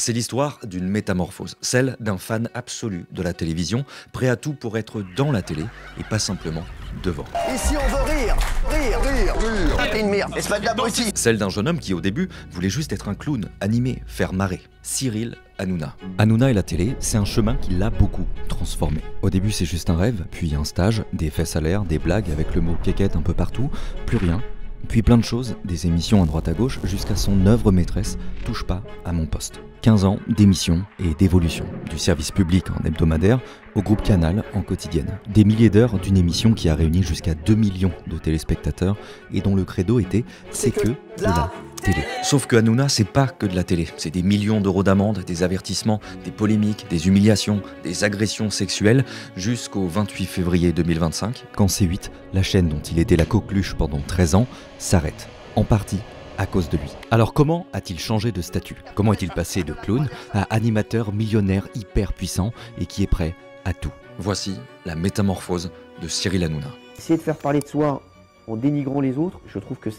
C'est l'histoire d'une métamorphose, celle d'un fan absolu de la télévision, prêt à tout pour être dans la télé et pas simplement devant. Ici on veut rire, rire, rire, rire. T'es une merde, espèce d'abruti. Celle d'un jeune homme qui au début voulait juste être un clown, animé, faire marrer. Cyril Hanouna. Hanouna et la télé, c'est un chemin qui l'a beaucoup transformé. Au début c'est juste un rêve, puis un stage, des fesses à l'air, des blagues avec le mot quéquette un peu partout, plus rien. Puis plein de choses, des émissions à droite à gauche, jusqu'à son œuvre maîtresse, Touche pas à mon poste. 15 ans d'émissions et d'évolution, du service public en hebdomadaire au groupe Canal en quotidienne. Des milliers d'heures d'une émission qui a réuni jusqu'à 2 millions de téléspectateurs et dont le credo était « c'est que de la télé ». Sauf que Hanouna, c'est pas que de la télé. C'est des millions d'euros d'amende, des avertissements, des polémiques, des humiliations, des agressions sexuelles, jusqu'au 28 février 2025, quand C8, la chaîne dont il était la coqueluche pendant 13 ans, s'arrête. En partie à cause de lui. Alors comment a-t-il changé de statut? Comment est-il passé de clown à animateur millionnaire hyper puissant et qui est prêt à tout? Voici la métamorphose de Cyril Hanouna. Essayer de faire parler de soi en dénigrant les autres, je trouve que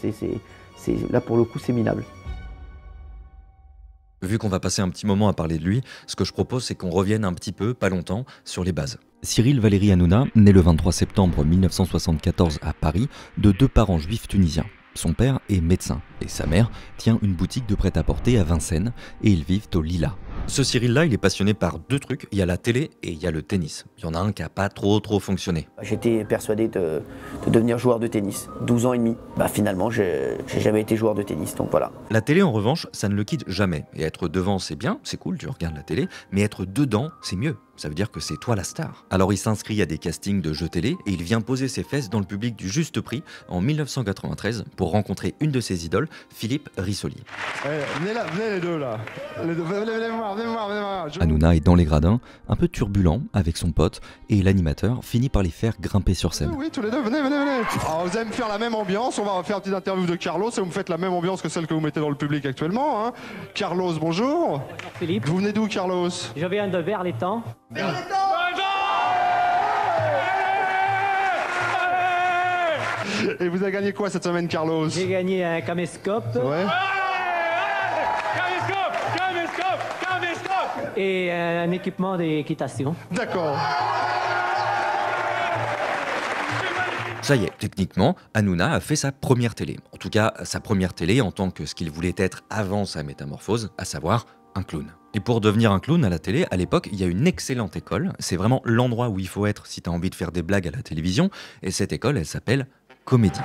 là pour le coup c'est minable. Vu qu'on va passer un petit moment à parler de lui, ce que je propose c'est qu'on revienne un petit peu, pas longtemps, sur les bases. Cyril Valéry Hanouna, né le 23 septembre 1974 à Paris, de 2 parents juifs tunisiens. Son père est médecin et sa mère tient une boutique de prêt-à-porter à Vincennes et ils vivent au Lila. Ce Cyril-là, il est passionné par 2 trucs, il y a la télé et il y a le tennis. Il y en a un qui n'a pas trop fonctionné. J'étais persuadé de devenir joueur de tennis, 12 ans et demi. Finalement, j'ai jamais été joueur de tennis, donc voilà. La télé, en revanche, ça ne le quitte jamais. Et être devant, c'est bien, c'est cool, tu regardes la télé, mais être dedans, c'est mieux. Ça veut dire que c'est toi la star. Alors il s'inscrit à des castings de jeux télé et il vient poser ses fesses dans le public du Juste Prix en 1993 pour rencontrer une de ses idoles, Philippe Risoli. Venez là, venez les deux là. Venez voir. Hanouna est dans les gradins, un peu turbulent avec son pote et l'animateur finit par les faire grimper sur scène. Oui, tous les deux, venez. Alors vous allez me faire la même ambiance, on va faire une petite interview de Carlos et vous me faites la même ambiance que celle que vous mettez dans le public actuellement. Hein. Carlos, bonjour. Bonjour Philippe. Vous venez d'où Carlos? Je viens de Vers-les-Temps. Et vous avez gagné quoi cette semaine, Carlos? J'ai gagné un caméscope. Ouais. Caméscope et un équipement d'équitation. D'accord. Ça y est, techniquement, Hanouna a fait sa première télé. En tout cas, sa première télé en tant que ce qu'il voulait être avant sa métamorphose, à savoir un clown. Et pour devenir un clown à la télé, à l'époque, il y a une excellente école. C'est vraiment l'endroit où il faut être si tu as envie de faire des blagues à la télévision. Et cette école, elle s'appelle Comédie.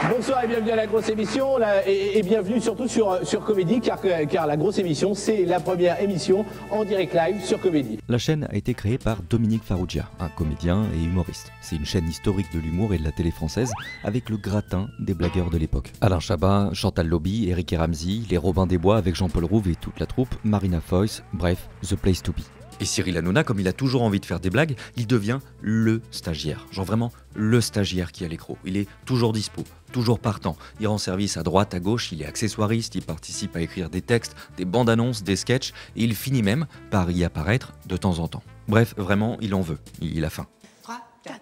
Bonsoir et bienvenue à la grosse émission et bienvenue surtout sur Comédie car la grosse émission c'est la première émission en direct live sur Comédie. La chaîne a été créée par Dominique Farrugia, un comédien et humoriste. C'est une chaîne historique de l'humour et de la télé française avec le gratin des blagueurs de l'époque. Alain Chabat, Chantal Lobby, Eric et Ramsey, les Robin des Bois avec Jean-Paul Rouve et toute la troupe, Marina Foïs, bref, The Place to Be. Et Cyril Hanouna, comme il a toujours envie de faire des blagues, il devient le stagiaire. Genre vraiment le stagiaire qui a l'écran. Il est toujours dispo, toujours partant. Il rend service à droite, à gauche, il est accessoiriste, il participe à écrire des textes, des bandes annonces, des sketchs, et il finit même par y apparaître de temps en temps. Bref, vraiment, il en veut. Il a faim. 3, 4.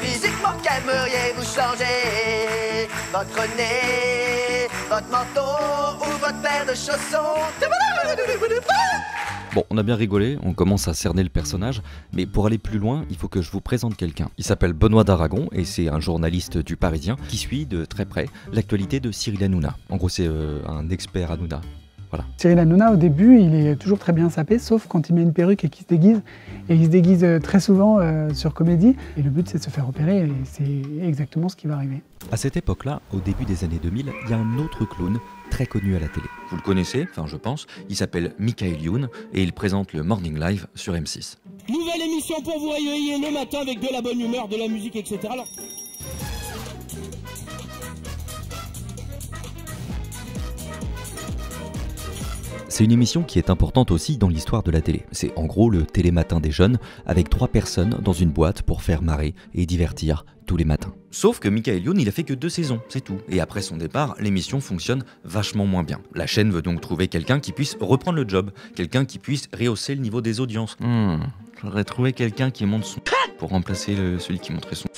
Physiquement, qu'aimeriez-vous changer? Votre nez, votre manteau ou votre paire de chaussons? Bon, on a bien rigolé, on commence à cerner le personnage, mais pour aller plus loin, il faut que je vous présente quelqu'un. Il s'appelle Benoît d'Aragon et c'est un journaliste du Parisien qui suit de très près l'actualité de Cyril Hanouna. En gros, c'est un expert Hanouna. Voilà. Cyril Hanouna, au début, il est toujours très bien sapé, sauf quand il met une perruque et qu'il se déguise. Et il se déguise très souvent sur Comédie. Et le but, c'est de se faire opérer, et c'est exactement ce qui va arriver. À cette époque-là, au début des années 2000, il y a un autre clown très connu à la télé. Vous le connaissez, enfin je pense, il s'appelle Michael Youn et il présente le Morning Live sur M6. Nouvelle émission pour vous réveiller le matin avec de la bonne humeur, de la musique, etc. Alors... C'est une émission qui est importante aussi dans l'histoire de la télé. C'est en gros le télématin des jeunes, avec 3 personnes dans une boîte pour faire marrer et divertir tous les matins. Sauf que Michael Youn, il a fait que 2 saisons, c'est tout. Et après son départ, l'émission fonctionne vachement moins bien. La chaîne veut donc trouver quelqu'un qui puisse reprendre le job, quelqu'un qui puisse rehausser le niveau des audiences. J'aurais trouvé quelqu'un qui monte son pour remplacer celui qui montrait son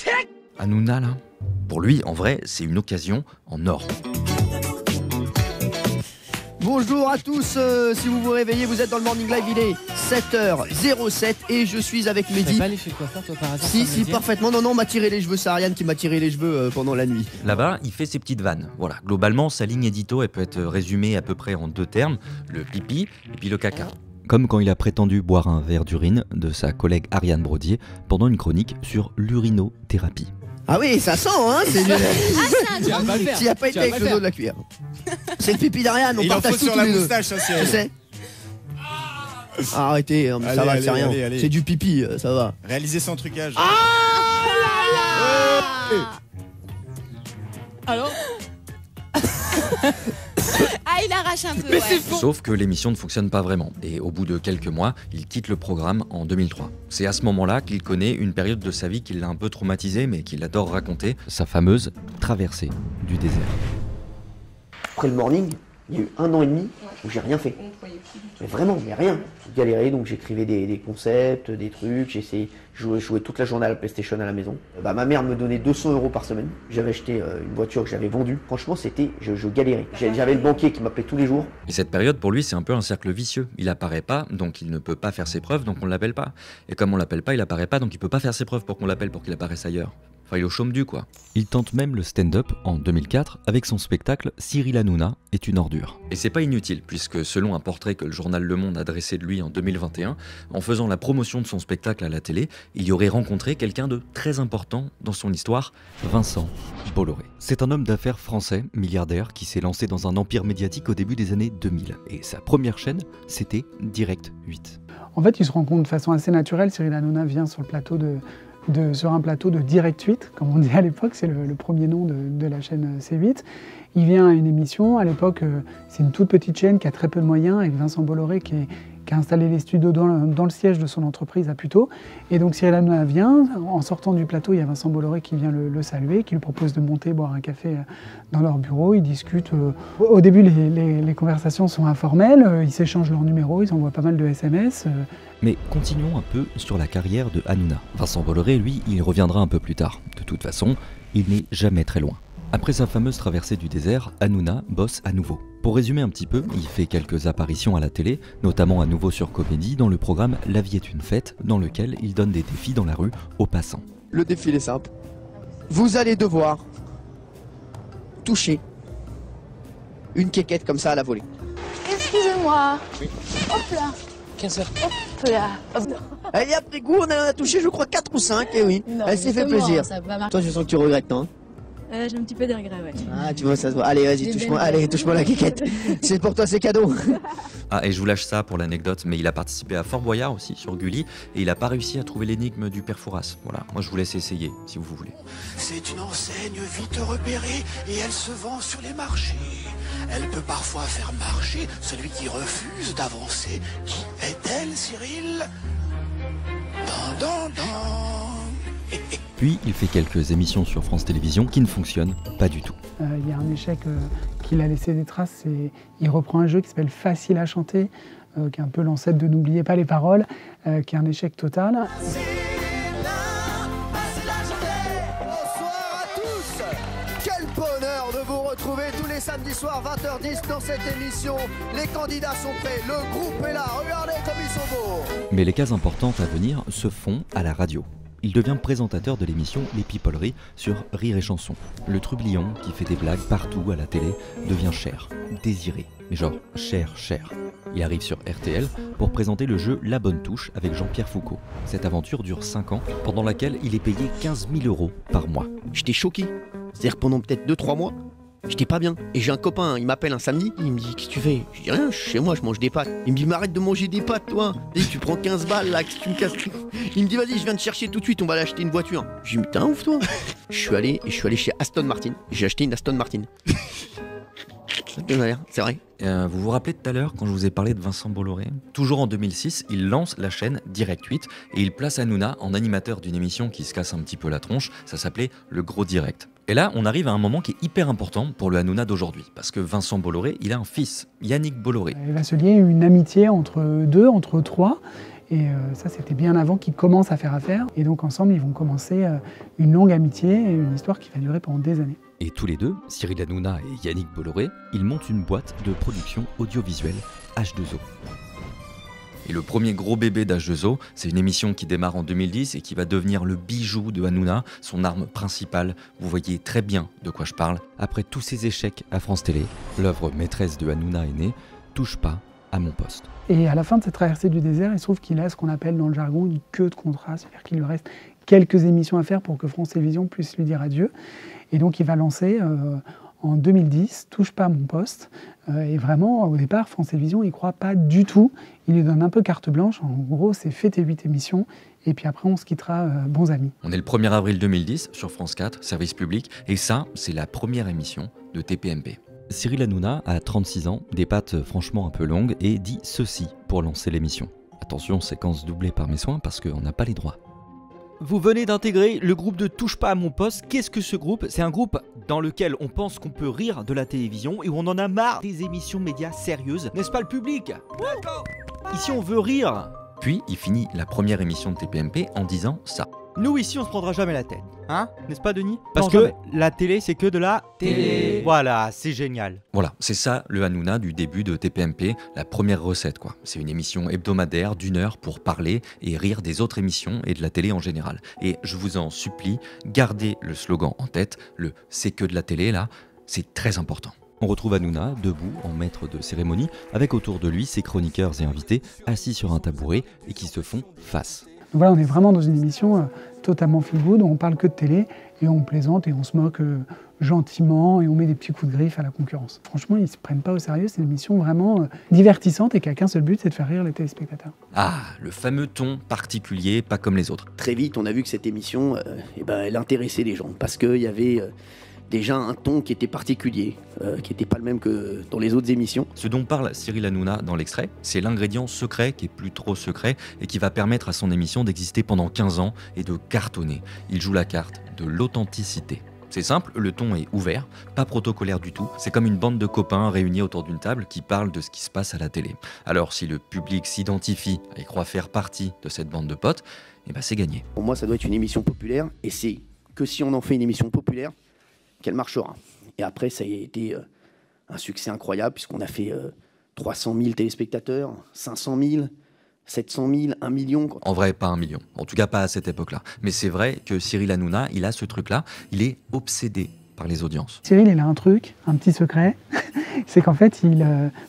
Hanouna là. Pour lui, en vrai, c'est une occasion en or. Bonjour à tous, si vous vous réveillez, vous êtes dans le Morning Live, il est 7h07 et je suis avec Mehdi. Tu pas allé chez le coiffeur toi par hasard? Si, parfaitement, non, on m'a tiré les cheveux, c'est Ariane qui m'a tiré les cheveux pendant la nuit. Là-bas, il fait ses petites vannes. Voilà, globalement, sa ligne édito, elle peut être résumée à peu près en 2 termes, le pipi et puis le caca. Comme quand il a prétendu boire un verre d'urine de sa collègue Ariane Brodier pendant une chronique sur l'urinothérapie. Ah oui, ça sent, hein, c'est du... Tu vas pas le faire. S'il n'y a pas été avec le dos de la cuillère. C'est le pipi d'Ariane, on partage tout tous les deux. Tu sais. Arrêtez, ça va, c'est rien. C'est du pipi, ça va. Réaliser sans trucage. Alors Ah, il arrache un peu, ouais. Sauf que l'émission ne fonctionne pas vraiment, et au bout de quelques mois, il quitte le programme en 2003. C'est à ce moment-là qu'il connaît une période de sa vie qui l'a un peu traumatisé, mais qu'il adore raconter, sa fameuse traversée du désert. Après le morning, il y a eu 1 an et demi où j'ai rien fait. Mais vraiment, mais rien. J'ai galéré, donc j'écrivais des concepts, des trucs, j'ai essayé, je jouais toute la journée à la PlayStation à la maison. Ma mère me donnait 200 € par semaine. J'avais acheté une voiture que j'avais vendue. Franchement, je galérais. J'avais le banquier qui m'appelait tous les jours. Et cette période, pour lui, c'est un peu un cercle vicieux. Il apparaît pas, donc il ne peut pas faire ses preuves, donc on l'appelle pas. Et comme on l'appelle pas, il apparaît pas, donc il peut pas faire ses preuves pour qu'on l'appelle, pour qu'il apparaisse ailleurs. Enfin, il est au chaume du, quoi. Il tente même le stand-up en 2004 avec son spectacle Cyril Hanouna est une ordure. Et c'est pas inutile, puisque selon un portrait que le journal Le Monde a dressé de lui en 2021, en faisant la promotion de son spectacle à la télé, il y aurait rencontré quelqu'un de très important dans son histoire, Vincent Bolloré. C'est un homme d'affaires français, milliardaire, qui s'est lancé dans un empire médiatique au début des années 2000. Et sa première chaîne, c'était Direct 8. En fait, ils se rencontrent de façon assez naturelle. Cyril Hanouna vient sur un plateau de Direct 8, comme on dit à l'époque, c'est le premier nom de la chaîne C8. Il vient à une émission, à l'époque c'est une toute petite chaîne qui a très peu de moyens, avec Vincent Bolloré qui a installé les studios dans le siège de son entreprise à Puteaux. Et donc Cyril Hanouna vient, en sortant du plateau, il y a Vincent Bolloré qui vient le saluer, qui lui propose de monter boire un café dans leur bureau. Ils discutent, au début les conversations sont informelles, ils s'échangent leurs numéros, ils envoient pas mal de SMS. Mais continuons un peu sur la carrière de Hanouna. Vincent Bolloré, lui, il reviendra un peu plus tard. De toute façon, il n'est jamais très loin. Après sa fameuse traversée du désert, Hanouna bosse à nouveau. Pour résumer un petit peu, il fait quelques apparitions à la télé, notamment à nouveau sur Comédie, dans le programme La vie est une fête, dans lequel il donne des défis dans la rue aux passants. Le défi est simple. Vous allez devoir toucher une quéquette comme ça à la volée. Excusez-moi. Oui. Hop là. 15h. Hop là. Elle y a pris goût, on en a touché je crois 4 ou 5, et oui. Non, elle s'est fait plaisir. Ça va marcher. Toi je sens que tu regrettes, non? J'ai un petit peu de regret, ouais. Ah, tu vois, ça se voit. Allez, vas-y, touche-moi la quéquette. C'est pour toi, c'est cadeau. Ah, et je vous lâche ça pour l'anecdote, mais il a participé à Fort Boyard aussi, sur Gulli, et il n'a pas réussi à trouver l'énigme du père Fouras. Voilà, moi je vous laisse essayer, si vous voulez. C'est une enseigne vite repérée, et elle se vend sur les marchés. Elle peut parfois faire marcher celui qui refuse d'avancer. Qui est-elle, Cyril? Puis il fait quelques émissions sur France Télévisions qui ne fonctionnent pas du tout. Il y a un échec qu'il a laissé des traces, il reprend un jeu qui s'appelle Facile à chanter, qui est un peu l'ancêtre de N'oubliez pas les paroles, qui est un échec total. Bonsoir à tous. Quel bonheur de vous retrouver tous les samedis soirs 20h10 dans cette émission. Les candidats sont prêts, le groupe est là, regardez comme ils sont beaux. Mais les cases importantes à venir se font à la radio. Il devient présentateur de l'émission Les Pipoleries sur Rire et Chanson. Le trublion qui fait des blagues partout à la télé devient cher, désiré, mais genre cher. Il arrive sur RTL pour présenter le jeu La Bonne Touche avec Jean-Pierre Foucault. Cette aventure dure 5 ans, pendant laquelle il est payé 15 000 € par mois. J'étais choqué. C'est-à-dire pendant peut-être 2-3 mois, j'étais pas bien. Et j'ai un copain, il m'appelle un samedi, il me dit qu'est-ce que tu fais? Je dis rien, je suis chez moi, je mange des pâtes. Il me dit mais arrête de manger des pâtes toi. Et tu prends 15 balles là, que tu me casses. Il me dit vas-y, je viens te chercher tout de suite, on va aller acheter une voiture. Je lui dis mais t'es un ouf toi. Je suis allé chez Aston Martin. J'ai acheté une Aston Martin. C'est vrai. Vous vous rappelez tout à l'heure quand je vous ai parlé de Vincent Bolloré? Toujours en 2006, il lance la chaîne Direct 8 et il place Hanouna en animateur d'une émission qui se casse un petit peu la tronche, ça s'appelait Le Gros Direct. Et là, on arrive à un moment qui est hyper important pour le Hanouna d'aujourd'hui, parce que Vincent Bolloré, il a un fils, Yannick Bolloré. Il va se lier une amitié entre deux, entre trois, et ça c'était bien avant qu'ils commencent à faire affaire, et donc ensemble ils vont commencer une longue amitié et une histoire qui va durer pendant des années. Et tous les deux, Cyril Hanouna et Yannick Bolloré, ils montent une boîte de production audiovisuelle H2O. Et le premier gros bébé d'H2O, c'est une émission qui démarre en 2010 et qui va devenir le bijou de Hanouna, son arme principale. Vous voyez très bien de quoi je parle. Après tous ses échecs à France Télé, l'œuvre maîtresse de Hanouna est née, Touche pas à mon poste. Et à la fin de cette traversée du désert, il se trouve qu'il a ce qu'on appelle dans le jargon une queue de contrat, c'est-à-dire qu'il lui reste quelques émissions à faire pour que France Télévisions puisse lui dire adieu. Et donc il va lancer en 2010, Touche pas à mon poste. Et vraiment, au départ, France Télévisions, il ne croit pas du tout. Il lui donne un peu carte blanche. En gros, c'est fait tes 8 émissions. Et puis après, on se quittera bons amis. On est le 1er avril 2010 sur France 4, service public. Et ça, c'est la première émission de TPMP. Cyril Hanouna a 36 ans, des pattes franchement un peu longues, et dit ceci pour lancer l'émission. Attention, séquence doublée par mes soins parce qu'on n'a pas les droits. Vous venez d'intégrer le groupe de Touche pas à mon poste. Qu'est-ce que ce groupe? C'est un groupe dans lequel on pense qu'on peut rire de la télévision et où on en a marre des émissions médias sérieuses. N'est-ce pas le public? D'accord. Ici on veut rire. Puis il finit la première émission de TPMP en disant ça. Nous ici on se prendra jamais la tête, hein? N'est-ce pas Denis? Parce que jamais. La télé c'est que de la télé. Voilà, c'est génial. Voilà, c'est ça le Hanouna du début de TPMP, la première recette quoi. C'est une émission hebdomadaire d'1 heure pour parler et rire des autres émissions et de la télé en général. Et je vous en supplie, gardez le slogan en tête, le « c'est que de la télé » là, c'est très important. On retrouve Hanouna debout en maître de cérémonie, avec autour de lui ses chroniqueurs et invités assis sur un tabouret et qui se font face. Voilà, on est vraiment dans une émission totalement feel good, où on parle que de télé et on plaisante et on se moque gentiment et on met des petits coups de griffe à la concurrence. Franchement, ils ne se prennent pas au sérieux, c'est une émission vraiment divertissante et qui a qu'un seul but, c'est de faire rire les téléspectateurs. Ah, le fameux ton particulier, pas comme les autres. Très vite, on a vu que cette émission, elle intéressait les gens parce qu'il y avait déjà un ton qui était particulier, qui n'était pas le même que dans les autres émissions. Ce dont parle Cyril Hanouna dans l'extrait, c'est l'ingrédient secret qui est plus trop secret et qui va permettre à son émission d'exister pendant 15 ans et de cartonner. Il joue la carte de l'authenticité. C'est simple, le ton est ouvert, pas protocolaire du tout. C'est comme une bande de copains réunis autour d'une table qui parlent de ce qui se passe à la télé. Alors si le public s'identifie et croit faire partie de cette bande de potes, eh ben c'est gagné. Pour moi, ça doit être une émission populaire et c'est que si on en fait une émission populaire, qu'elle marchera. Et après, ça a été un succès incroyable puisqu'on a fait 300 000 téléspectateurs, 500 000, 700 000, 1 million. En vrai, pas 1 million. En tout cas, pas à cette époque-là. Mais c'est vrai que Cyril Hanouna, il a ce truc-là. Il est obsédé par les audiences. Cyril, il a un truc, un petit secret. C'est qu'en fait,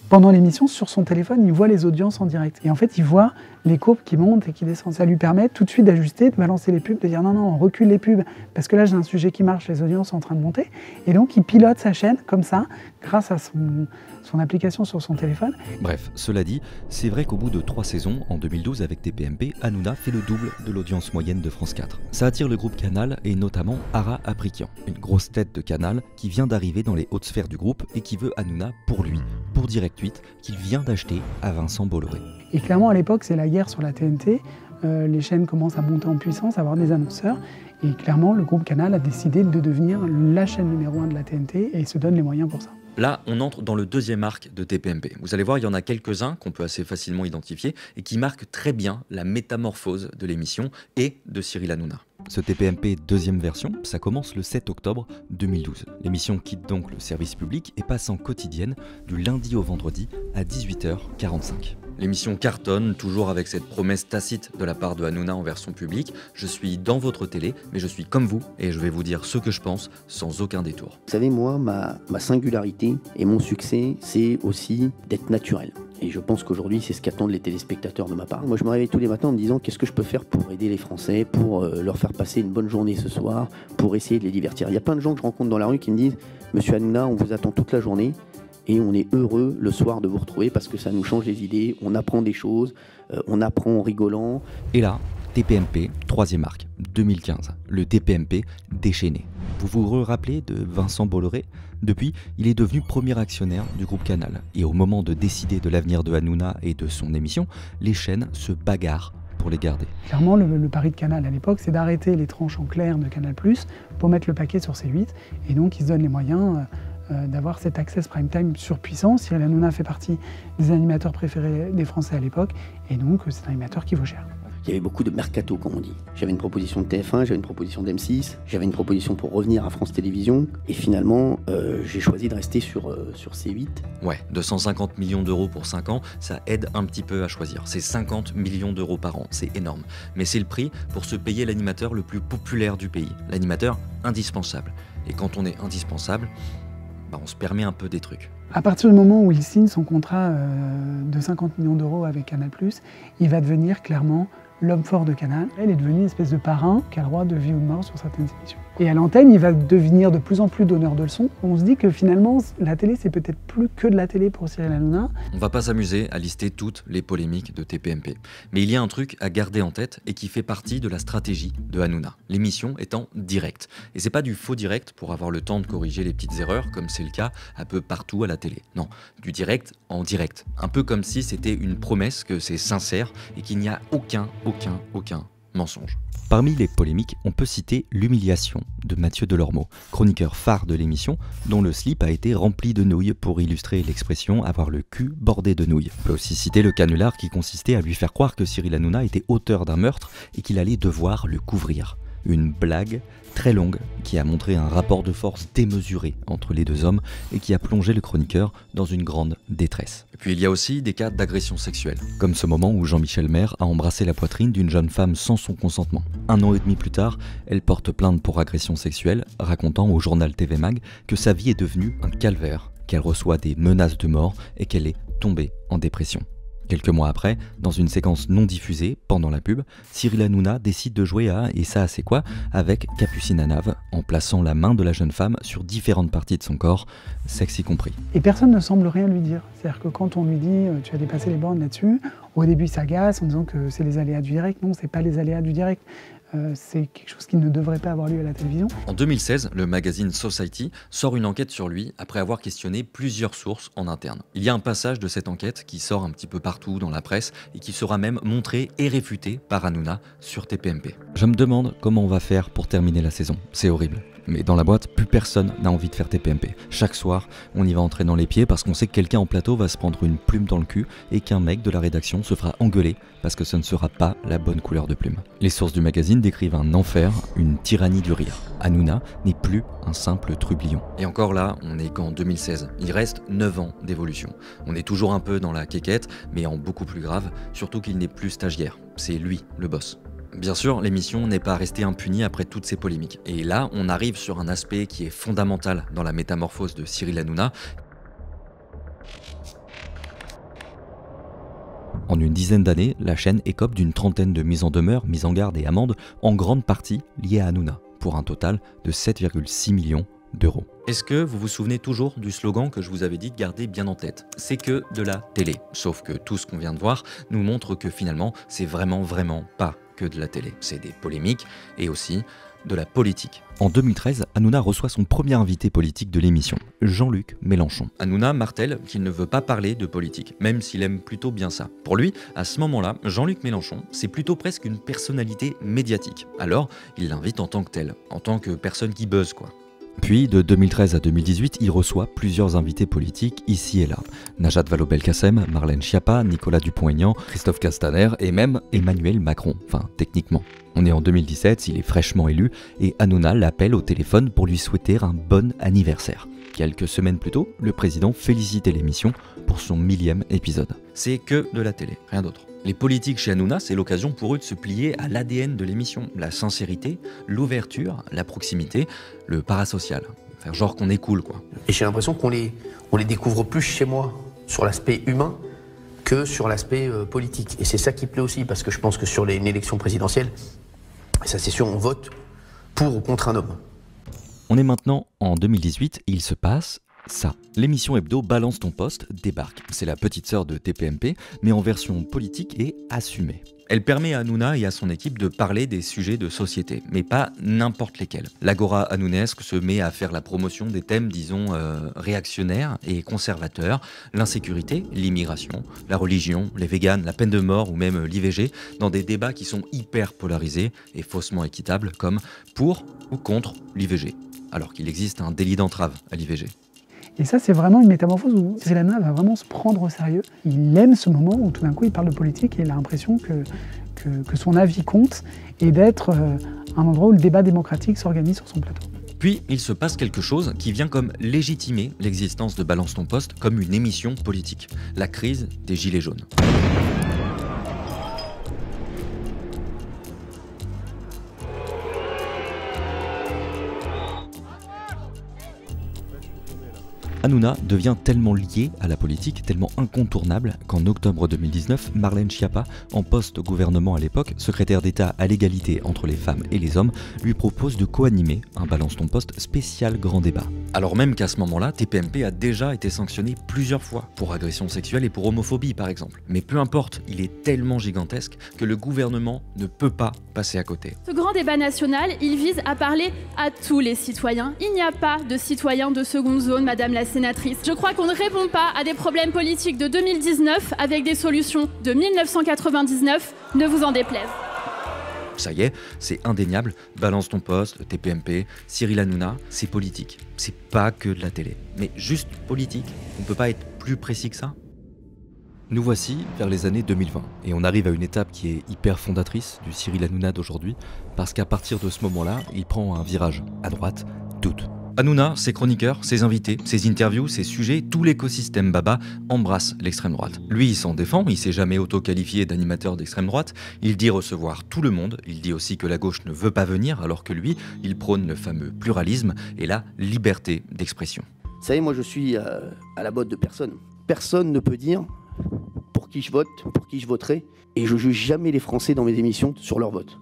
pendant l'émission, sur son téléphone, il voit les audiences en direct. Et en fait, il voit les courbes qui montent et qui descendent. Ça lui permet tout de suite d'ajuster, de balancer les pubs, de dire non, on recule les pubs, parce que là, j'ai un sujet qui marche, les audiences sont en train de monter. Et donc, il pilote sa chaîne comme ça, grâce à son application sur son téléphone. Bref, cela dit, c'est vrai qu'au bout de 3 saisons, en 2012 avec TPMP, Hanouna fait le double de l'audience moyenne de France 4. Ça attire le groupe Canal et notamment Ara Aprikian, une grosse tête de Canal qui vient d'arriver dans les hautes sphères du groupe et qui veut Hanouna pour lui, pour Direct 8, qu'il vient d'acheter à Vincent Bolloré. Et clairement, à l'époque, c'est la guerre sur la TNT. Les chaînes commencent à monter en puissance, à avoir des annonceurs. Et clairement, le groupe Canal a décidé de devenir la chaîne numéro 1 de la TNT et il se donne les moyens pour ça. Là, on entre dans le deuxième arc de TPMP. Vous allez voir, il y en a quelques-uns qu'on peut assez facilement identifier et qui marquent très bien la métamorphose de l'émission et de Cyril Hanouna. Ce TPMP deuxième version, ça commence le 7 octobre 2012. L'émission quitte donc le service public et passe en quotidienne du lundi au vendredi à 18h45. L'émission cartonne, toujours avec cette promesse tacite de la part de Hanouna envers son public. Je suis dans votre télé, mais je suis comme vous et je vais vous dire ce que je pense sans aucun détour. Vous savez, moi, ma singularité et mon succès, c'est aussi d'être naturel. Et je pense qu'aujourd'hui, c'est ce qu'attendent les téléspectateurs de ma part. Moi, je me réveille tous les matins en me disant qu'est-ce que je peux faire pour aider les Français, pour leur faire passer une bonne journée ce soir, pour essayer de les divertir. Il y a plein de gens que je rencontre dans la rue qui me disent « Monsieur Hanouna, on vous attend toute la journée. » Et on est heureux le soir de vous retrouver parce que ça nous change les idées, on apprend des choses, on apprend en rigolant. Et là, TPMP, troisième arc, 2015, le TPMP déchaîné. Vous vous rappelez de Vincent Bolloré? Depuis, il est devenu premier actionnaire du groupe Canal. Et au moment de décider de l'avenir de Hanouna et de son émission, les chaînes se bagarrent pour les garder. Clairement, le pari de Canal à l'époque, c'est d'arrêter les tranches en clair de Canal+, pour mettre le paquet sur C8. Et donc, ils se donnent les moyens d'avoir cet access prime time surpuissant. Cyril Hanouna fait partie des animateurs préférés des Français à l'époque, et donc c'est un animateur qui vaut cher. il y avait beaucoup de mercato, comme on dit. J'avais une proposition de TF1, j'avais une proposition d'M6, j'avais une proposition pour revenir à France Télévisions, et finalement, j'ai choisi de rester sur C8. Ouais, 250 millions d'euros pour 5 ans, ça aide un petit peu à choisir. C'est 50 millions d'euros par an, c'est énorme. Mais c'est le prix pour se payer l'animateur le plus populaire du pays, l'animateur indispensable. Et quand on est indispensable, on se permet un peu des trucs. À partir du moment où il signe son contrat de 50 millions d'euros avec Canal+, il va devenir clairement l'homme fort de Canal. Elle est devenue une espèce de parrain qui a le droit de vie ou de mort sur certaines émissions. Et à l'antenne, il va devenir de plus en plus donneur de leçons. On se dit que finalement, la télé, c'est peut-être plus que de la télé pour Cyril Hanouna. On va pas s'amuser à lister toutes les polémiques de TPMP. Mais il y a un truc à garder en tête et qui fait partie de la stratégie de Hanouna. L'émission étant directe. Et c'est pas du faux direct pour avoir le temps de corriger les petites erreurs, comme c'est le cas un peu partout à la télé. Non, du direct en direct. Un peu comme si c'était une promesse, que c'est sincère et qu'il n'y a aucun mensonge. Parmi les polémiques, on peut citer l'humiliation de Mathieu Delormeau, chroniqueur phare de l'émission, dont le slip a été rempli de nouilles pour illustrer l'expression « avoir le cul bordé de nouilles ». On peut aussi citer le canular qui consistait à lui faire croire que Cyril Hanouna était auteur d'un meurtre et qu'il allait devoir le couvrir. Une blague très longue qui a montré un rapport de force démesuré entre les deux hommes et qui a plongé le chroniqueur dans une grande détresse. Et puis il y a aussi des cas d'agression sexuelle. Comme ce moment où Jean-Michel Maire a embrassé la poitrine d'une jeune femme sans son consentement. 1 an et demi plus tard, elle porte plainte pour agression sexuelle, racontant au journal TV Mag que sa vie est devenue un calvaire, qu'elle reçoit des menaces de mort et qu'elle est tombée en dépression. Quelques mois après, dans une séquence non diffusée, pendant la pub, Cyril Hanouna décide de jouer à « Et ça, c'est quoi ?», avec Capucine Anave, en plaçant la main de la jeune femme sur différentes parties de son corps, sexe y compris. Et personne ne semble rien lui dire. C'est-à-dire que quand on lui dit « tu as dépassé les bornes là-dessus », au début il s'agace en disant que c'est les aléas du direct. Non, c'est pas les aléas du direct. C'est quelque chose qui ne devrait pas avoir lieu à la télévision. En 2016, le magazine Society sort une enquête sur lui après avoir questionné plusieurs sources en interne. Il y a un passage de cette enquête qui sort un petit peu partout dans la presse et qui sera même montré et réfuté par Hanouna sur TPMP. Je me demande comment on va faire pour terminer la saison. C'est horrible. Mais dans la boîte, plus personne n'a envie de faire TPMP. Chaque soir, on y va entrer dans les pieds parce qu'on sait que quelqu'un en plateau va se prendre une plume dans le cul et qu'un mec de la rédaction se fera engueuler parce que ce ne sera pas la bonne couleur de plume. Les sources du magazine décrivent un enfer, une tyrannie du rire. Hanouna n'est plus un simple trublion. Et encore là, on n'est qu'en 2016. Il reste 9 ans d'évolution. On est toujours un peu dans la quéquette, mais en beaucoup plus grave, surtout qu'il n'est plus stagiaire. C'est lui, le boss. Bien sûr, l'émission n'est pas restée impunie après toutes ces polémiques. Et là, on arrive sur un aspect qui est fondamental dans la métamorphose de Cyril Hanouna. En une dizaine d'années, la chaîne écope d'une trentaine de mises en demeure, mises en garde et amendes, en grande partie liées à Hanouna, pour un total de 7,6 millions d'euros. Est-ce que vous vous souvenez toujours du slogan que je vous avais dit de garder bien en tête? C'est que de la télé. Sauf que tout ce qu'on vient de voir nous montre que finalement, c'est vraiment pas que de la télé. C'est des polémiques et aussi de la politique. En 2013, Hanouna reçoit son premier invité politique de l'émission, Jean-Luc Mélenchon. Hanouna martèle qu'il ne veut pas parler de politique, même s'il aime plutôt bien ça. Pour lui, à ce moment-là, Jean-Luc Mélenchon, c'est plutôt presque une personnalité médiatique. Alors, il l'invite en tant que tel, en tant que personne qui buzz quoi. Puis, de 2013 à 2018, il reçoit plusieurs invités politiques ici et là. Najat Vallaud-Belkacem, Marlène Schiappa, Nicolas Dupont-Aignan, Christophe Castaner et même Emmanuel Macron, enfin techniquement. On est en 2017, il est fraîchement élu et Hanouna l'appelle au téléphone pour lui souhaiter un bon anniversaire. Quelques semaines plus tôt, le président félicitait l'émission pour son 1000e épisode. C'est que de la télé, rien d'autre. Les politiques chez Hanouna, c'est l'occasion pour eux de se plier à l'ADN de l'émission. La sincérité, l'ouverture, la proximité, le parasocial. Faire genre qu'on est cool, quoi. Et j'ai l'impression qu'on les découvre plus chez moi, sur l'aspect humain, que sur l'aspect politique. Et c'est ça qui plaît aussi, parce que je pense que sur une élection présidentielle, ça c'est sûr, on vote pour ou contre un homme. On est maintenant en 2018 et il se passe ça. L'émission hebdo Balance ton poste débarque. C'est la petite sœur de TPMP, mais en version politique et assumée. Elle permet à Hanouna et à son équipe de parler des sujets de société, mais pas n'importe lesquels. L'agora hanounesque se met à faire la promotion des thèmes, disons, réactionnaires et conservateurs, l'insécurité, l'immigration, la religion, les véganes, la peine de mort ou même l'IVG, dans des débats qui sont hyper polarisés et faussement équitables, comme pour ou contre l'IVG, alors qu'il existe un délit d'entrave à l'IVG. Et ça, c'est vraiment une métamorphose où Cyril Hanouna va vraiment se prendre au sérieux. Il aime ce moment où tout d'un coup, il parle de politique et il a l'impression que que son avis compte et d'être un endroit où le débat démocratique s'organise sur son plateau. Puis, il se passe quelque chose qui vient comme légitimer l'existence de Balance ton poste comme une émission politique. La crise des Gilets jaunes. Hanouna devient tellement liée à la politique, tellement incontournable, qu'en octobre 2019, Marlène Schiappa, en poste au gouvernement à l'époque, secrétaire d'État à l'égalité entre les femmes et les hommes, lui propose de co-animer un Balance ton poste spécial grand débat. Alors même qu'à ce moment-là, TPMP a déjà été sanctionné plusieurs fois pour agression sexuelle et pour homophobie par exemple. Mais peu importe, il est tellement gigantesque que le gouvernement ne peut pas passer à côté. Ce grand débat national, il vise à parler à tous les citoyens. Il n'y a pas de citoyens de seconde zone, madame la sénatrice. Je crois qu'on ne répond pas à des problèmes politiques de 2019 avec des solutions de 1999, ne vous en déplaise. Ça y est, c'est indéniable, Balance ton poste, TPMP, Cyril Hanouna, c'est politique. C'est pas que de la télé, mais juste politique. On peut pas être plus précis que ça. Nous voici vers les années 2020, et on arrive à une étape qui est hyper fondatrice du Cyril Hanouna d'aujourd'hui, parce qu'à partir de ce moment-là, il prend un virage à droite, doute. Hanouna, ses chroniqueurs, ses invités, ses interviews, ses sujets, tout l'écosystème Baba embrasse l'extrême droite. Lui, il s'en défend, il s'est jamais auto-qualifié d'animateur d'extrême droite, il dit recevoir tout le monde, il dit aussi que la gauche ne veut pas venir, alors que lui, il prône le fameux pluralisme et la liberté d'expression. Vous savez, moi je suis à la botte de personne. Personne ne peut dire pour qui je vote, pour qui je voterai, et je juge jamais les Français dans mes émissions sur leur vote.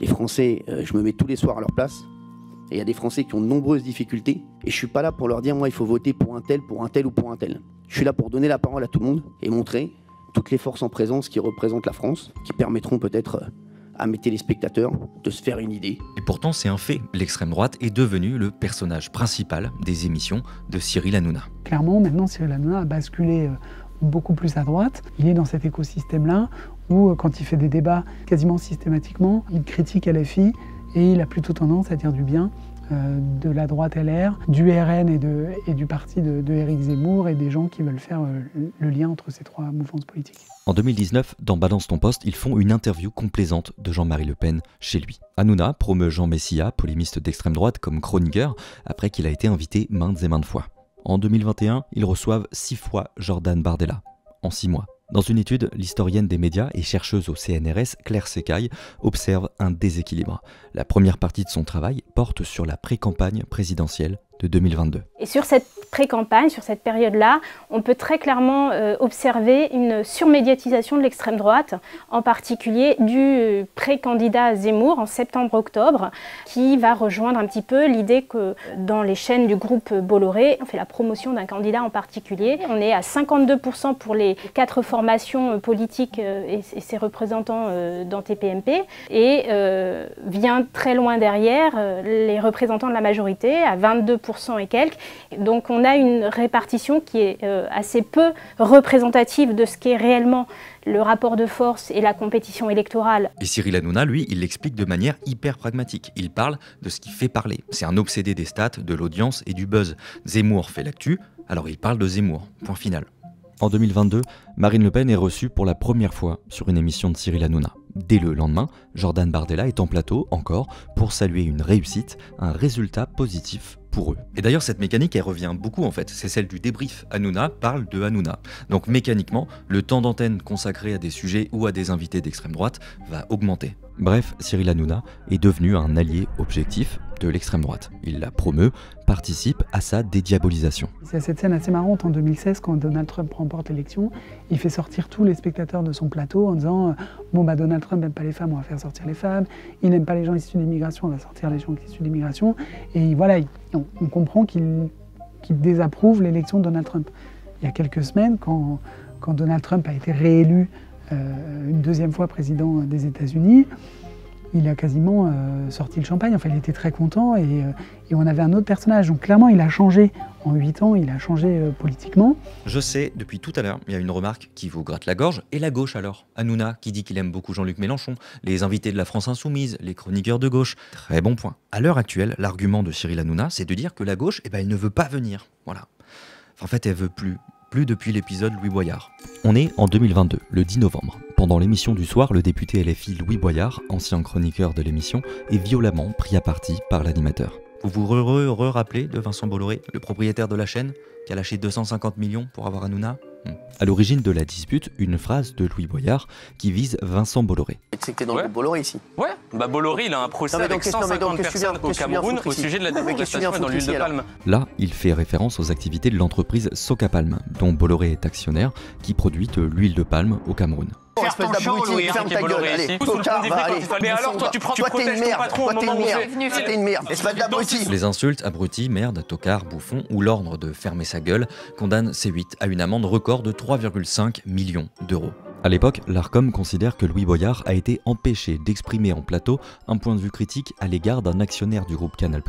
Les Français, je me mets tous les soirs à leur place. Et il y a des Français qui ont de nombreuses difficultés. Et je suis pas là pour leur dire, moi, il faut voter pour un tel ou pour un tel. Je suis là pour donner la parole à tout le monde et montrer toutes les forces en présence qui représentent la France, qui permettront peut-être à mes téléspectateurs de se faire une idée. Et pourtant, c'est un fait. L'extrême droite est devenue le personnage principal des émissions de Cyril Hanouna. Clairement, maintenant, Cyril Hanouna a basculé beaucoup plus à droite. Il est dans cet écosystème-là où, quand il fait des débats quasiment systématiquement, il critique LFI. Et il a plutôt tendance à dire du bien de la droite LR, du RN et du parti de Éric Zemmour et des gens qui veulent faire le lien entre ces trois mouvances politiques. En 2019, dans Balance ton poste, ils font une interview complaisante de Jean-Marie Le Pen chez lui. Hanouna promeut Jean Messia, polémiste d'extrême droite, comme chroniqueur, après qu'il a été invité maintes et maintes fois. En 2021, ils reçoivent 6 fois Jordan Bardella, en 6 mois. Dans une étude, l'historienne des médias et chercheuse au CNRS, Claire Secaille, observe un déséquilibre. La première partie de son travail porte sur la pré-campagne présidentielle de 2022. Et sur cette pré-campagne, sur cette période-là, on peut très clairement observer une surmédiatisation de l'extrême droite, en particulier du pré-candidat Zemmour en septembre-octobre, qui va rejoindre un petit peu l'idée que dans les chaînes du groupe Bolloré, on fait la promotion d'un candidat en particulier. On est à 52% pour les 4 formations politiques et ses représentants dans TPMP, et vient très loin derrière les représentants de la majorité, à 22% et quelques. Donc on a une répartition qui est assez peu représentative de ce qu'est réellement le rapport de force et la compétition électorale. Et Cyril Hanouna, lui, il l'explique de manière hyper pragmatique. Il parle de ce qui fait parler. C'est un obsédé des stats, de l'audience et du buzz. Zemmour fait l'actu, alors il parle de Zemmour. Point final. En 2022, Marine Le Pen est reçue pour la première fois sur une émission de Cyril Hanouna. Dès le lendemain, Jordan Bardella est en plateau, encore, pour saluer une réussite, un résultat positif pour eux. Et d'ailleurs, cette mécanique, elle revient beaucoup en fait, c'est celle du débrief. Hanouna parle de Hanouna. Donc mécaniquement, le temps d'antenne consacré à des sujets ou à des invités d'extrême droite va augmenter. Bref, Cyril Hanouna est devenu un allié objectif de l'extrême droite. Il la promeut, participe à sa dédiabolisation. C'est cette scène assez marrante en 2016 quand Donald Trump remporte l'élection. Il fait sortir tous les spectateurs de son plateau en disant bon bah Donald Trump n'aime pas les femmes, on va faire sortir les femmes. Il n'aime pas les gens issus d'immigration, on va sortir les gens issus d'immigration. Et voilà, on comprend qu'il désapprouve l'élection de Donald Trump. Il y a quelques semaines, quand Donald Trump a été réélu une deuxième fois président des États-Unis, il a quasiment sorti le champagne. Enfin, il était très content et on avait un autre personnage. Donc clairement, il a changé. En 8 ans, il a changé politiquement. Je sais, depuis tout à l'heure, il y a une remarque qui vous gratte la gorge. Et la gauche alors? Hanouna, qui dit qu'il aime beaucoup Jean-Luc Mélenchon, les invités de la France Insoumise, les chroniqueurs de gauche. Très bon point. À l'heure actuelle, l'argument de Cyril Hanouna, c'est de dire que la gauche, elle ne veut pas venir. Voilà. En fait, elle veut plus depuis l'épisode Louis Boyard. On est en 2022, le 10 novembre. Pendant l'émission du soir, le député LFI Louis Boyard, ancien chroniqueur de l'émission, est violemment pris à partie par l'animateur. Vous vous rappelez de Vincent Bolloré, le propriétaire de la chaîne, qui a lâché 250 millions pour avoir Hanouna ? À l'origine de la dispute, une phrase de Louis Boyard qui vise Vincent Bolloré. Tu sais que t'es dans le groupe Bolloré ici. Ouais, bah Bolloré il a un procès avec 150 personnes au Cameroun au sujet de la déforestation dans l'huile de palme. Là, il fait référence aux activités de l'entreprise Socapalm, dont Bolloré est actionnaire, qui produit de l'huile de palme au Cameroun. Espèce d'abruti, ferme ta gueule, allez, tocard, va, allez. Mais alors toi tu prends du protège ton patron au moment où t'es une merde, espèce d'abruti. Les insultes, abruti, merde, tocard, bouffon ou l'ordre de fermer sa gueule condamnent C8 à une amende record de 3,5 millions d'euros. À l'époque, l'Arcom considère que Louis Boyard a été empêché d'exprimer en plateau un point de vue critique à l'égard d'un actionnaire du groupe Canal+,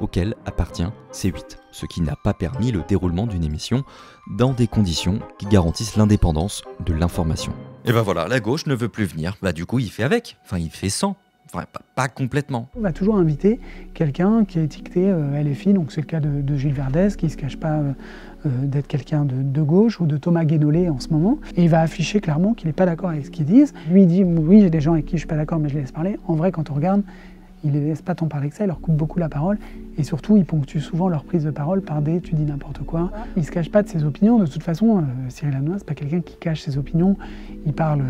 auquel appartient C8, ce qui n'a pas permis le déroulement d'une émission dans des conditions qui garantissent l'indépendance de l'information. Et ben voilà, la gauche ne veut plus venir, bah du coup il fait avec, enfin il fait sans. Enfin, pas complètement. On va toujours inviter quelqu'un qui est étiqueté LFI, donc c'est le cas de Gilles Verdez, qui ne se cache pas d'être quelqu'un de gauche, ou de Thomas Guénolé en ce moment. Et il va afficher clairement qu'il n'est pas d'accord avec ce qu'ils disent. Lui, il dit, oui, j'ai des gens avec qui je ne suis pas d'accord, mais je les laisse parler. En vrai, quand on regarde, il ne les laisse pas tant parler que ça, il leur coupe beaucoup la parole. Et surtout, il ponctue souvent leur prise de parole par des « tu dis n'importe quoi ». Il ne se cache pas de ses opinions. De toute façon, Cyril Hanouna, ce n'est pas quelqu'un qui cache ses opinions. Il parle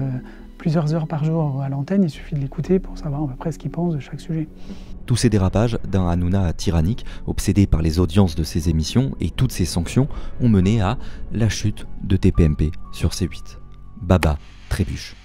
plusieurs heures par jour à l'antenne, il suffit de l'écouter pour savoir à peu près ce qu'il pense de chaque sujet. Tous ces dérapages d'un Hanouna tyrannique, obsédé par les audiences de ses émissions et toutes ces sanctions ont mené à la chute de TPMP sur C8. Baba trébuche.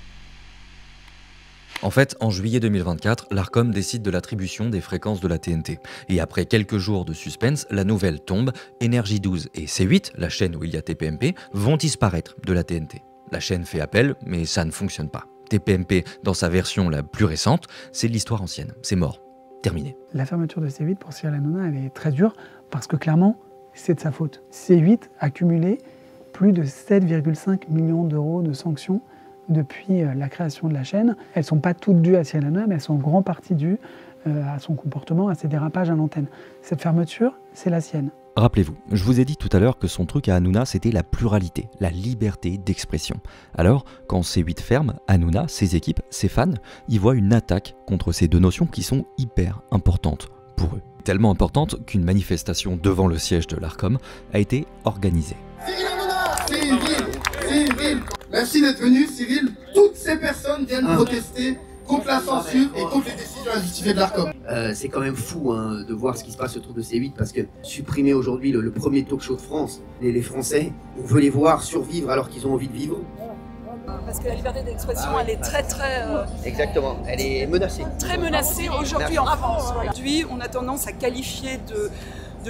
En fait, en juillet 2024, l'Arcom décide de l'attribution des fréquences de la TNT. Et après quelques jours de suspense, la nouvelle tombe, Énergie 12 et C8, la chaîne où il y a TPMP, vont disparaître de la TNT. La chaîne fait appel, mais ça ne fonctionne pas. TPMP, dans sa version la plus récente, c'est l'histoire ancienne. C'est mort. Terminé. La fermeture de C8 pour Cyril Hanouna, elle est très dure, parce que clairement, c'est de sa faute. C8 a cumulé plus de 7,5 millions d'euros de sanctions depuis la création de la chaîne. Elles ne sont pas toutes dues à Cyril Hanouna, mais elles sont en grande partie dues à son comportement, à ses dérapages à l'antenne. Cette fermeture, c'est la sienne. Rappelez-vous, je vous ai dit tout à l'heure que son truc à Hanouna, c'était la pluralité, la liberté d'expression. Alors, quand C8 ferme, Hanouna, ses équipes, ses fans, y voient une attaque contre ces deux notions qui sont hyper importantes pour eux. Tellement importante qu'une manifestation devant le siège de l'Arcom a été organisée. Cyril Hanouna, Cyril, merci d'être venu, Cyril. Toutes ces personnes viennent protester contre la censure et contre les décisions injustifiées de l'Arcom. C'est quand même fou de voir ce qui se passe autour de C8, parce que supprimer aujourd'hui le premier talk show de France, les Français, on veut les voir survivre alors qu'ils ont envie de vivre. Parce que la liberté d'expression, elle est très Exactement, elle est menacée. Très menacée aujourd'hui en France. Aujourd'hui, on a tendance à qualifier de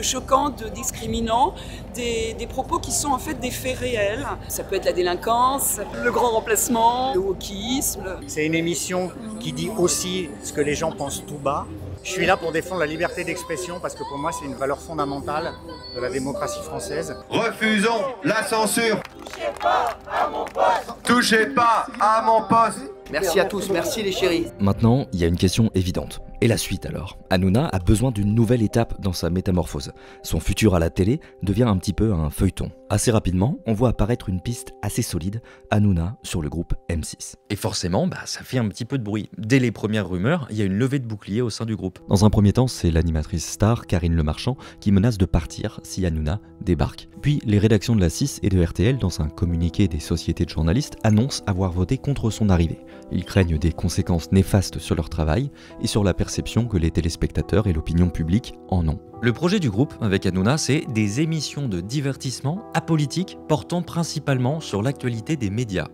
choquant, de discriminant, des propos qui sont en fait des faits réels. Ça peut être la délinquance, le grand remplacement, le wokisme. C'est une émission qui dit aussi ce que les gens pensent tout bas. Je suis là pour défendre la liberté d'expression parce que pour moi c'est une valeur fondamentale de la démocratie française. Refusons la censure. Touchez pas à mon poste. Touchez pas à mon poste. Merci à tous, merci les chéris. Maintenant, il y a une question évidente. Et la suite alors ? Hanouna a besoin d'une nouvelle étape dans sa métamorphose. Son futur à la télé devient un petit peu un feuilleton. Assez rapidement, on voit apparaître une piste assez solide, Hanouna sur le groupe M6. Et forcément, ça fait un petit peu de bruit. Dès les premières rumeurs, il y a une levée de bouclier au sein du groupe. Dans un premier temps, c'est l'animatrice star Karine Le Marchand qui menace de partir si Hanouna débarque. Puis les rédactions de la 6 et de RTL, dans un communiqué des sociétés de journalistes, annoncent avoir voté contre son arrivée. Ils craignent des conséquences néfastes sur leur travail et sur la perception que les téléspectateurs et l'opinion publique en ont. Le projet du groupe avec Hanouna, c'est des émissions de divertissement apolitiques portant principalement sur l'actualité des médias.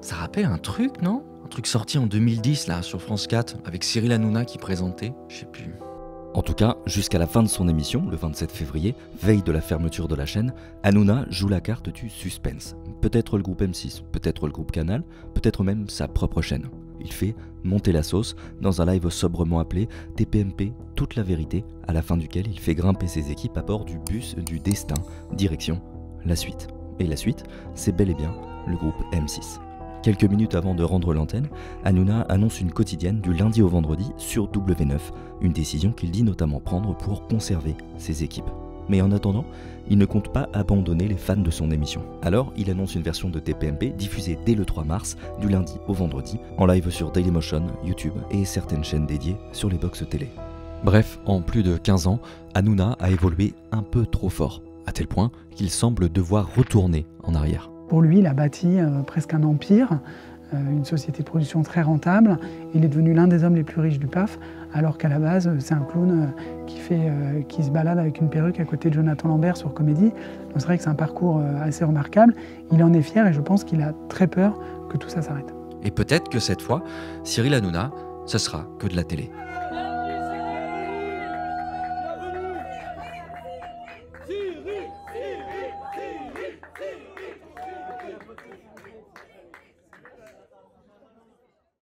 Ça rappelle un truc, non ? Un truc sorti en 2010 là sur France 4 avec Cyril Hanouna qui présentait, je sais plus. En tout cas, jusqu'à la fin de son émission, le 27 février, veille de la fermeture de la chaîne, Hanouna joue la carte du suspense. Peut-être le groupe M6, peut-être le groupe Canal, peut-être même sa propre chaîne. Il fait monter la sauce dans un live sobrement appelé TPMP, toute la vérité, à la fin duquel il fait grimper ses équipes à bord du bus du destin, direction la suite. Et la suite, c'est bel et bien le groupe M6. Quelques minutes avant de rendre l'antenne, Hanouna annonce une quotidienne du lundi au vendredi sur W9, une décision qu'il dit notamment prendre pour conserver ses équipes. Mais en attendant, il ne compte pas abandonner les fans de son émission. Alors, il annonce une version de TPMP diffusée dès le 3 mars, du lundi au vendredi, en live sur Dailymotion, YouTube et certaines chaînes dédiées sur les box télé. Bref, en plus de 15 ans, Hanouna a évolué un peu trop fort, à tel point qu'il semble devoir retourner en arrière. Pour lui, il a bâti presque un empire, une société de production très rentable. Il est devenu l'un des hommes les plus riches du PAF, alors qu'à la base, c'est un clown qui se balade avec une perruque à côté de Jonathan Lambert sur Comédie. Donc c'est vrai que c'est un parcours assez remarquable. Il en est fier et je pense qu'il a très peur que tout ça s'arrête. Et peut-être que cette fois, Cyril Hanouna, ce sera que de la télé.